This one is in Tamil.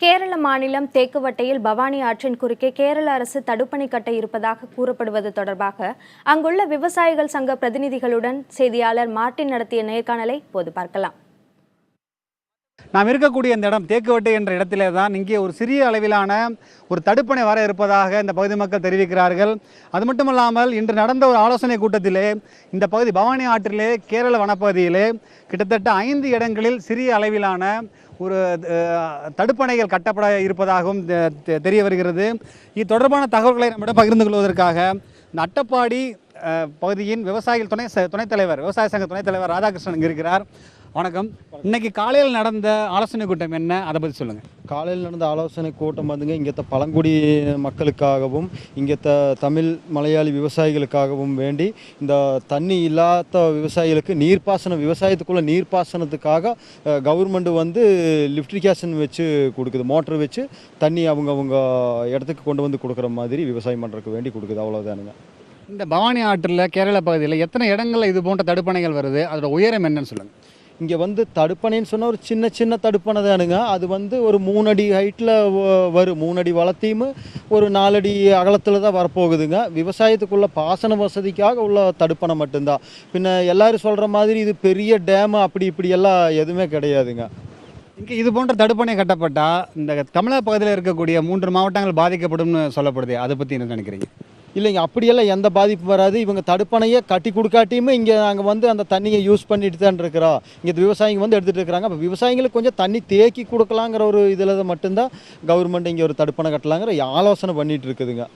கேரள மாநிலம் தேக்குவட்டையில் பவானி ஆற்றின் குறுக்கே கேரள அரசு தடுப்பணை கட்ட இருப்பதாக கூறப்படுவது தொடர்பாக அங்குள்ள விவசாயிகள் சங்க பிரதிநிதிகளுடன் செய்தியாளர் மார்ட்டின் நடத்திய நேர்காணலை இப்போது பார்க்கலாம். நாம் இருக்கக்கூடிய இந்த இடம் தேக்குவட்டை என்ற இடத்திலே தான் இங்கே ஒரு சிறிய அளவிலான ஒரு தடுப்பணை வர இருப்பதாக இந்த பகுதி மக்கள் தெரிவிக்கிறார்கள். அது மட்டுமல்லாமல் இன்று நடந்த ஒரு ஆலோசனை கூட்டத்திலே இந்த பகுதி பவானி ஆற்றிலே கேரள வனப்பகுதியிலே கிட்டத்தட்ட 5 இடங்களில் சிறிய அளவிலான ஒரு தடுப்பணைகள் கட்டப்பட இருப்பதாகவும் தெரிய வருகிறது. இது தொடர்பான தகவல்களை நம்மிடம் பகிர்ந்து கொள்வதற்காக இந்த அட்டப்பாடி பகுதியின் விவசாயிகள் துணைத் தலைவர் விவசாய சங்க துணைத் தலைவர் ராதாகிருஷ்ணன் இங்கே இருக்கிறார். வணக்கம். இன்னைக்கு காலையில் நடந்த ஆலோசனை கூட்டம் என்ன, அதை பற்றி சொல்லுங்கள். காலையில் நடந்த ஆலோசனை கூட்டம் வந்துங்க இங்கே பழங்குடி மக்களுக்காகவும் இங்கே தமிழ் மலையாளி விவசாயிகளுக்காகவும் வேண்டி இந்த தண்ணி இல்லாத விவசாயிகளுக்கு நீர்ப்பாசனம் விவசாயத்துக்குள்ள நீர்ப்பாசனத்துக்காக கவர்மெண்ட் வந்து லிஃப்டிகேஷன் வச்சு கொடுக்குது, மோட்டர் வச்சு தண்ணி அவங்க இடத்துக்கு கொண்டு வந்து கொடுக்குற மாதிரி விவசாயம் பண்ணுறதுக்கு வேண்டி கொடுக்குது. அவ்வளோதானுங்க. இந்த பவானி ஆற்றில் கேரள பகுதியில் எத்தனை இடங்களில் இது போன்ற தடுப்பணைகள் வருது, அதோட உயரம் என்னன்னு சொல்லுங்கள். இங்கே வந்து தடுப்பணைன்னு சொன்னால் ஒரு சின்ன தடுப்பணை தானுங்க. அது வந்து ஒரு 3 அடி ஹைட்டில் வரும், 3 அடி வளர்த்தியும் ஒரு 4 அடி அகலத்தில் தான் வரப்போகுதுங்க. விவசாயத்துக்குள்ள பாசன வசதிக்காக உள்ள தடுப்பணை மட்டும்தான். பின்ன எல்லாரும் சொல்கிற மாதிரி இது பெரிய டேமு அப்படி இப்படியெல்லாம் எதுவுமே கிடையாதுங்க. இங்கே இது போன்ற தடுப்பணை கட்டப்பட்டால் இந்த தமிழக பகுதியில் இருக்கக்கூடிய 3 மாவட்டங்கள் பாதிக்கப்படும்னு சொல்லப்படுது. அதை பற்றி என்ன நினைக்கிறீங்க? இல்லைங்க, அப்படியெல்லாம் எந்த பாதிப்பும் வராது. இவங்க தடுப்பணையை கட்டி கொடுக்காட்டியுமே இங்கே நாங்கள் வந்து அந்த தண்ணியை யூஸ் பண்ணிட்டு தான் இருக்கிறோம். இங்கே விவசாயிங்க வந்து எடுத்துகிட்டு இருக்கிறாங்க. அப்போ விவசாயிங்களுக்கு கொஞ்சம் தண்ணி தேக்கி கொடுக்கலாங்கிற ஒரு இதில் மட்டும்தான் கவர்மெண்ட் இங்கே ஒரு தடுப்பணை கட்டலாங்கிற ஆலோசனை பண்ணிகிட்டு இருக்குதுங்க.